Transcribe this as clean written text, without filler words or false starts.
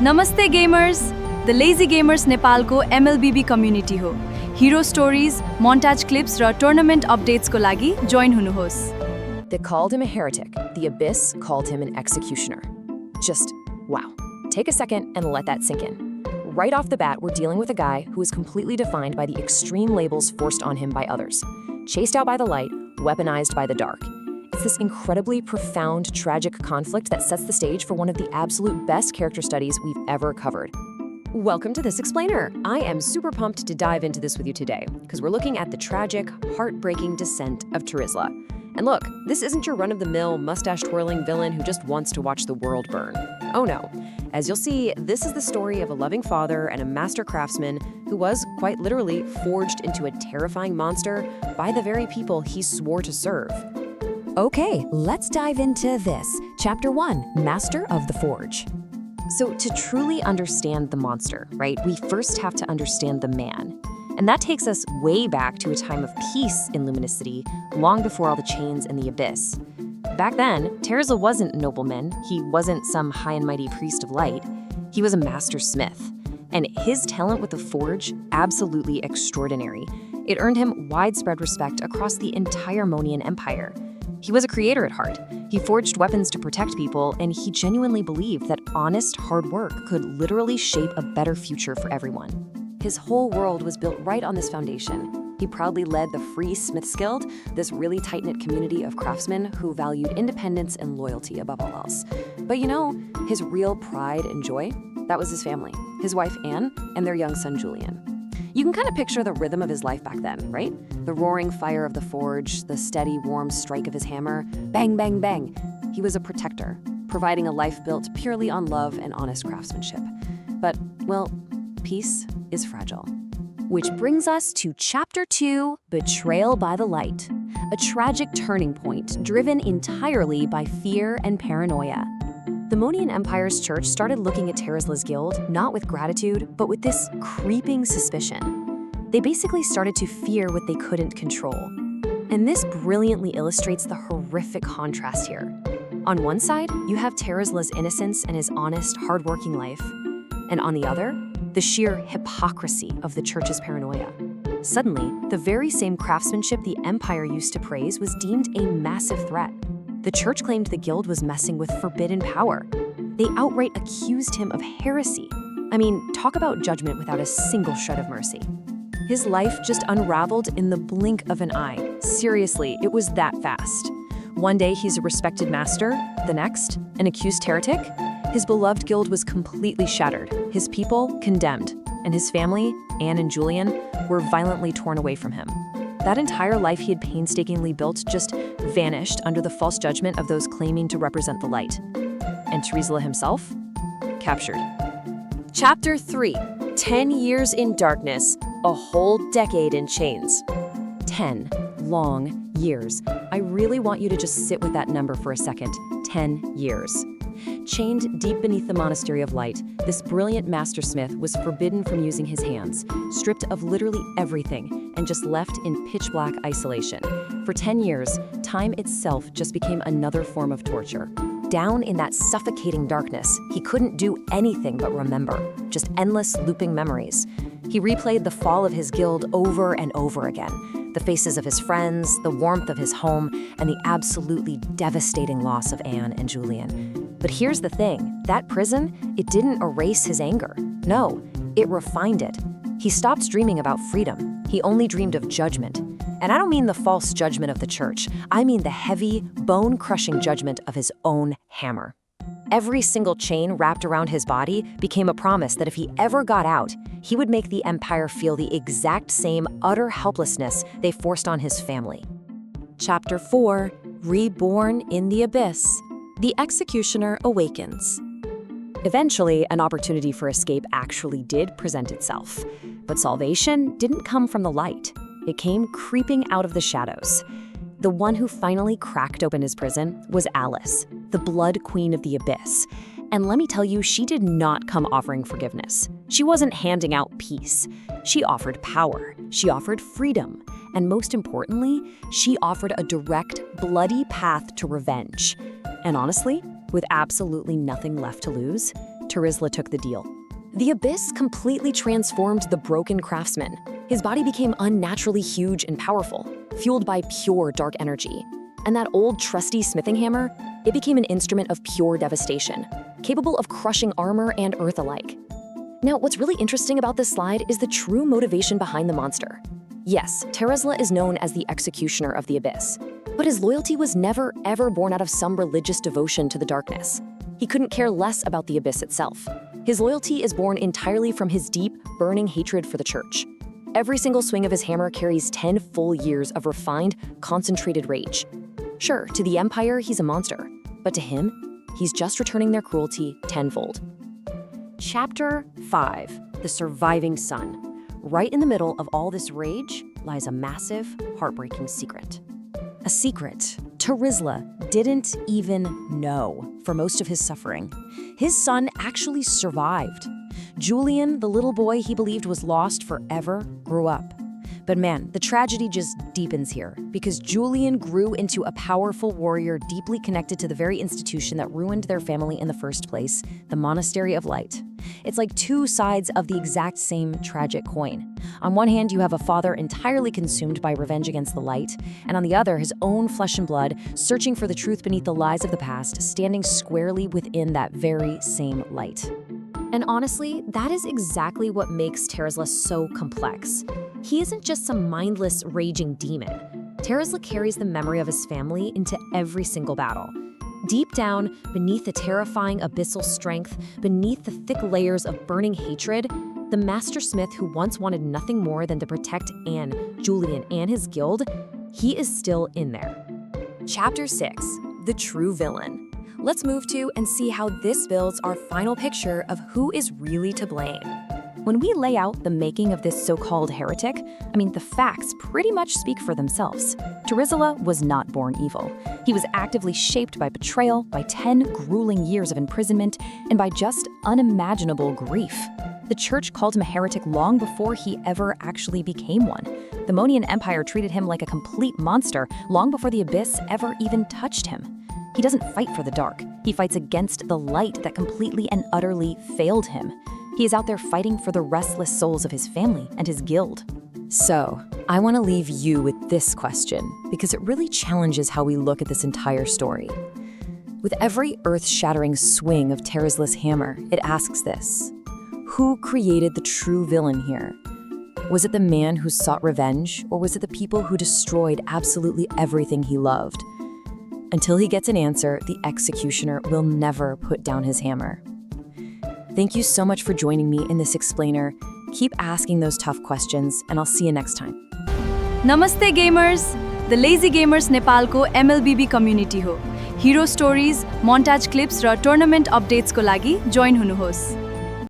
नमस्ते gamers the lazy gamers नेपालको MLBB community हो। हिरो स्टोरीज, मोन्टाज क्लिप्स र टुर्नामेन्ट अपडेट्सको लागि जोइन हुनुहोस्। They called him a heretic. The Abyss called him an executioner. Just, wow. Take a second and let that sink in. Right off the bat, we're dealing with a guy who is completely defined by the extreme labels forced on him by others. Chased out by the light, weaponized by the dark. It's this incredibly profound, tragic conflict that sets the stage for one of the absolute best character studies we've ever covered. Welcome to This Explainer. I am super pumped to dive into this with you today, because we're looking at the tragic, heartbreaking descent of Terizla. And look, this isn't your run-of-the-mill, mustache-twirling villain who just wants to watch the world burn. Oh no. As you'll see, this is the story of a loving father and a master craftsman who was, quite literally, forged into a terrifying monster by the very people he swore to serve. Okay, let's dive into this. Chapter 1, Master of the Forge. So to truly understand the monster, right, we first have to understand the man. And that takes us way back to a time of peace in Luminicity, long before all the chains and the Abyss. Back then, Terizla wasn't a nobleman, he wasn't some high and mighty priest of light. He was a master smith. And his talent with the forge, absolutely extraordinary. It earned him widespread respect across the entire Moniyan Empire. He was a creator at heart. He forged weapons to protect people, and he genuinely believed that honest, hard work could literally shape a better future for everyone. His whole world was built right on this foundation. He proudly led the Free Smiths Guild, this really tight-knit community of craftsmen who valued independence and loyalty above all else. But you know, his real pride and joy, that was his family, his wife Anne, and their young son Julian. You can kind of picture the rhythm of his life back then, right? The roaring fire of the forge, the steady, warm strike of his hammer, bang, bang, bang. He was a protector, providing a life built purely on love and honest craftsmanship. But, well, peace is fragile. Which brings us to Chapter 2, Betrayal by the Light. A tragic turning point driven entirely by fear and paranoia. The Moniyan Empire's church started looking at Terizla's guild not with gratitude, but with this creeping suspicion. They basically started to fear what they couldn't control. And this brilliantly illustrates the horrific contrast here. On one side, you have Terizla's innocence and his honest, hardworking life. And on the other, the sheer hypocrisy of the church's paranoia. Suddenly, the very same craftsmanship the Empire used to praise was deemed a massive threat. The church claimed the guild was messing with forbidden power. They outright accused him of heresy. I mean, talk about judgment without a single shred of mercy. His life just unraveled in the blink of an eye. Seriously, it was that fast. One day he's a respected master, the next, an accused heretic. His beloved guild was completely shattered, his people condemned, and his family, Anne and Julian, were violently torn away from him. That entire life he had painstakingly built just vanished under the false judgment of those claiming to represent the light. And Terizla himself? Captured. Chapter 3, 10 Years in Darkness, a whole decade in chains. 10 long years. I really want you to just sit with that number for a second. 10 years. Chained deep beneath the Monastery of Light, this brilliant mastersmith was forbidden from using his hands, stripped of literally everything, and just left in pitch-black isolation. For 10 years, time itself just became another form of torture. Down in that suffocating darkness, he couldn't do anything but remember, just endless looping memories. He replayed the fall of his guild over and over again. The faces of his friends, the warmth of his home, and the absolutely devastating loss of Anne and Julian. But here's the thing, that prison, it didn't erase his anger. No, it refined it. He stopped dreaming about freedom. He only dreamed of judgment. And I don't mean the false judgment of the church. I mean the heavy, bone-crushing judgment of his own hammer. Every single chain wrapped around his body became a promise that if he ever got out, he would make the Empire feel the exact same utter helplessness they forced on his family. Chapter 4, Reborn in the Abyss. The Executioner Awakens. Eventually, an opportunity for escape actually did present itself. But salvation didn't come from the light. It came creeping out of the shadows. The one who finally cracked open his prison was Alice, the Blood Queen of the Abyss. And let me tell you, she did not come offering forgiveness. She wasn't handing out peace. She offered power. She offered freedom. And most importantly, she offered a direct, bloody path to revenge. And honestly, with absolutely nothing left to lose, Terizla took the deal. The abyss completely transformed the broken craftsman. His body became unnaturally huge and powerful, fueled by pure dark energy. And that old trusty smithing hammer, it became an instrument of pure devastation, capable of crushing armor and earth alike. Now, what's really interesting about this slide is the true motivation behind the monster. Yes, Terizla is known as the executioner of the abyss, but his loyalty was never ever born out of some religious devotion to the darkness. He couldn't care less about the abyss itself. His loyalty is born entirely from his deep, burning hatred for the church. Every single swing of his hammer carries 10 full years of refined, concentrated rage. Sure, to the Empire, he's a monster, but to him, he's just returning their cruelty tenfold. Chapter 5, The Surviving Son. Right in the middle of all this rage lies a massive, heartbreaking secret. A secret Terizla didn't even know for most of his suffering. His son actually survived. Julian, the little boy he believed was lost forever, grew up. But man, the tragedy just deepens here, because Julian grew into a powerful warrior deeply connected to the very institution that ruined their family in the first place, the Monastery of Light. It's like two sides of the exact same tragic coin. On one hand, you have a father entirely consumed by revenge against the light, and on the other, his own flesh and blood, searching for the truth beneath the lies of the past, standing squarely within that very same light. And honestly, that is exactly what makes Terizla so complex. He isn't just some mindless, raging demon. Terizla carries the memory of his family into every single battle. Deep down, beneath the terrifying abyssal strength, beneath the thick layers of burning hatred, the master smith who once wanted nothing more than to protect Anne, Julian, and his guild, he is still in there. Chapter 6, The True Villain. Let's move to and see how this builds our final picture of who is really to blame. When we lay out the making of this so-called heretic, the facts pretty much speak for themselves. Terizla was not born evil. He was actively shaped by betrayal, by 10 grueling years of imprisonment, and by just unimaginable grief. The church called him a heretic long before he ever actually became one. The Moniyan Empire treated him like a complete monster long before the abyss ever even touched him. He doesn't fight for the dark. He fights against the light that completely and utterly failed him. He is out there fighting for the restless souls of his family and his guild. So, I want to leave you with this question, because it really challenges how we look at this entire story. With every earth-shattering swing of Terizla's hammer, it asks this: who created the true villain here? Was it the man who sought revenge, or was it the people who destroyed absolutely everything he loved? Until he gets an answer, the executioner will never put down his hammer. Thank you so much for joining me in this explainer. Keep asking those tough questions, and I'll see you next time. नमस्ते gamers the lazy gamers नेपालको MLBB community हो हिरो stories montage clips र tournament अपडेट्सको लागि join हुनुहोस्